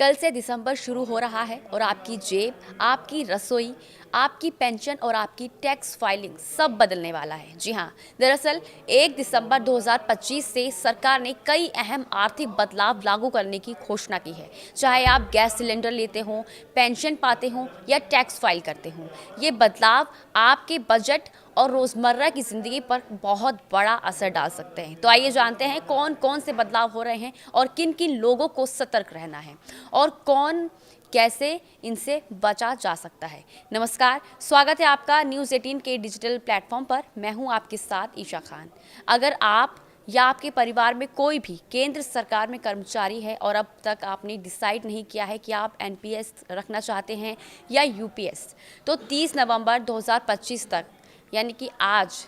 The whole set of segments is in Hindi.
कल से दिसंबर शुरू हो रहा है और आपकी जेब, आपकी रसोई, आपकी पेंशन और आपकी टैक्स फाइलिंग सब बदलने वाला है। जी हाँ, दरअसल 1 दिसंबर 2025 से सरकार ने कई अहम आर्थिक बदलाव लागू करने की घोषणा की है। चाहे आप गैस सिलेंडर लेते हों, पेंशन पाते हों या टैक्स फाइल करते हों, ये बदलाव आपके बजट और रोज़मर्रा की ज़िंदगी पर बहुत बड़ा असर डाल सकते हैं। तो आइए जानते हैं कौन कौन से बदलाव हो रहे हैं और किन किन लोगों को सतर्क रहना है और कैसे इनसे बचा जा सकता है। नमस्कार, स्वागत है आपका न्यूज़ 18 के डिजिटल प्लेटफॉर्म पर। मैं हूं आपके साथ ईशा खान। अगर आप या आपके परिवार में कोई भी केंद्र सरकार में कर्मचारी है और अब तक आपने डिसाइड नहीं किया है कि आप एनपीएस रखना चाहते हैं या यूपीएस, तो 30 नवंबर 2025 तक यानी कि आज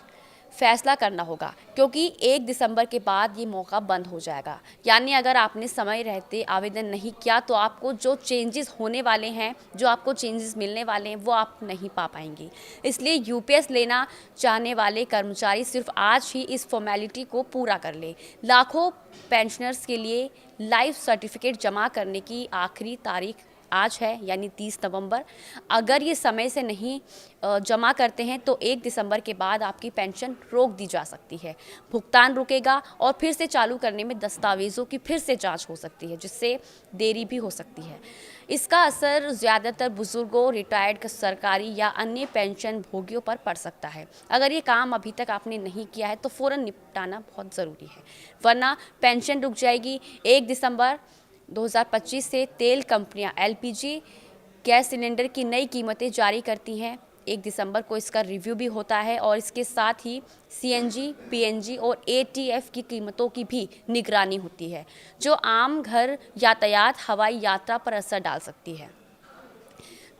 फैसला करना होगा, क्योंकि 1 दिसंबर के बाद ये मौका बंद हो जाएगा। यानी अगर आपने समय रहते आवेदन नहीं किया तो आपको जो चेंजेस होने वाले हैं, जो आपको चेंजेस मिलने वाले हैं, वो आप नहीं पा पाएंगे। इसलिए यूपीएस लेना चाहने वाले कर्मचारी सिर्फ आज ही इस फॉर्मेलिटी को पूरा कर ले। लाखों पेंशनर्स के लिए लाइफ सर्टिफिकेट जमा करने की आखिरी तारीख आज है, यानी 30 नवंबर। अगर ये समय से नहीं जमा करते हैं तो 1 दिसंबर के बाद आपकी पेंशन रोक दी जा सकती है। भुगतान रुकेगा और फिर से चालू करने में दस्तावेज़ों की फिर से जांच हो सकती है, जिससे देरी भी हो सकती है। इसका असर ज़्यादातर बुजुर्गों, रिटायर्ड सरकारी या अन्य पेंशन भोगियों पर पड़ सकता है। अगर ये काम अभी तक आपने नहीं किया है तो फ़ौरन निपटाना बहुत ज़रूरी है, वरना पेंशन रुक जाएगी। 1 दिसंबर 2025 से तेल कंपनियां एलपीजी गैस सिलेंडर की नई कीमतें जारी करती हैं। 1 दिसंबर को इसका रिव्यू भी होता है और इसके साथ ही सीएनजी, पीएनजी और एटीएफ की कीमतों की भी निगरानी होती है, जो आम घर यातायात, हवाई यात्रा पर असर डाल सकती है।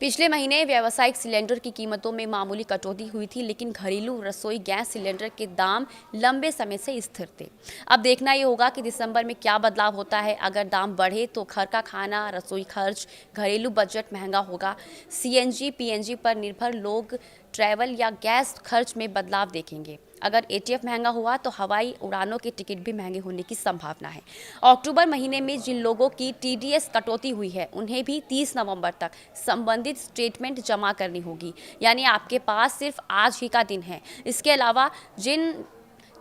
पिछले महीने व्यावसायिक सिलेंडर की कीमतों में मामूली कटौती हुई थी, लेकिन घरेलू रसोई गैस सिलेंडर के दाम लंबे समय से स्थिर थे। अब देखना ये होगा कि दिसंबर में क्या बदलाव होता है। अगर दाम बढ़े तो घर का खाना, रसोई खर्च, घरेलू बजट महंगा होगा। सीएनजी, पीएनजी पर निर्भर लोग ट्रैवल या गैस खर्च में बदलाव देखेंगे। अगर एटीएफ महंगा हुआ तो हवाई उड़ानों के टिकट भी महंगे होने की संभावना है। अक्टूबर महीने में जिन लोगों की टीडीएस कटौती हुई है, उन्हें भी 30 नवंबर तक संबंधित स्टेटमेंट जमा करनी होगी। यानी आपके पास सिर्फ आज ही का दिन है। इसके अलावा जिन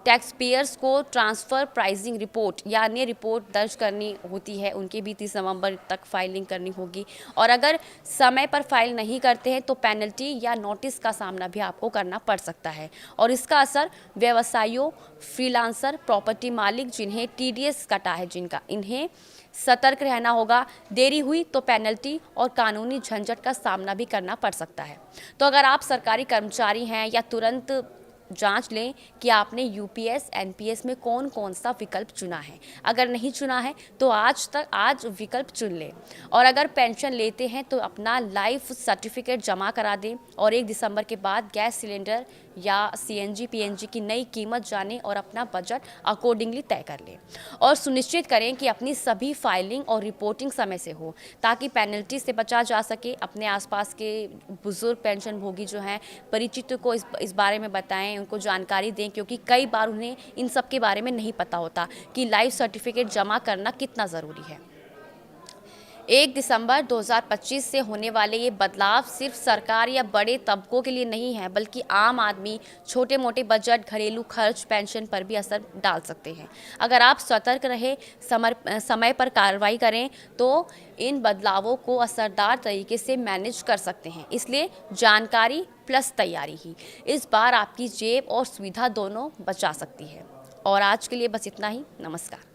टैक्स पेयर्स को ट्रांसफ़र प्राइसिंग रिपोर्ट या अन्य रिपोर्ट दर्ज करनी होती है, उनके भी 30 नवंबर तक फाइलिंग करनी होगी। और अगर समय पर फाइल नहीं करते हैं तो पेनल्टी या नोटिस का सामना भी आपको करना पड़ सकता है। और इसका असर व्यवसायियों, फ्रीलांसर, प्रॉपर्टी मालिक जिन्हें टीडीएस कटा है, इन्हें सतर्क रहना होगा। देरी हुई तो पेनल्टी और कानूनी झंझट का सामना भी करना पड़ सकता है। तो अगर आप सरकारी कर्मचारी हैं या तुरंत जांच लें कि आपने यूपीएस, एनपीएस में कौन कौन सा विकल्प चुना है। अगर नहीं चुना है तो आज विकल्प चुन लें। और अगर पेंशन लेते हैं तो अपना लाइफ सर्टिफिकेट जमा करा दें और 1 दिसंबर के बाद गैस सिलेंडर या सीएनजी, पीएनजी की नई कीमत जानें और अपना बजट अकॉर्डिंगली तय कर लें। और सुनिश्चित करें कि अपनी सभी फाइलिंग और रिपोर्टिंग समय से हो, ताकि पेनल्टी से बचा जा सके। अपने आसपास के बुजुर्ग पेंशन भोगी जो हैं, परिचितों को इस बारे में बताएं, उनको जानकारी दें, क्योंकि कई बार उन्हें इन सब के बारे में नहीं पता होता कि लाइफ सर्टिफिकेट जमा करना कितना ज़रूरी है। 1 दिसंबर 2025 से होने वाले ये बदलाव सिर्फ सरकार या बड़े तबकों के लिए नहीं है, बल्कि आम आदमी, छोटे मोटे बजट, घरेलू खर्च, पेंशन पर भी असर डाल सकते हैं। अगर आप सतर्क रहे, समय पर कार्रवाई करें तो इन बदलावों को असरदार तरीके से मैनेज कर सकते हैं। इसलिए जानकारी प्लस तैयारी ही इस बार आपकी जेब और सुविधा दोनों बचा सकती है। और आज के लिए बस इतना ही। नमस्कार।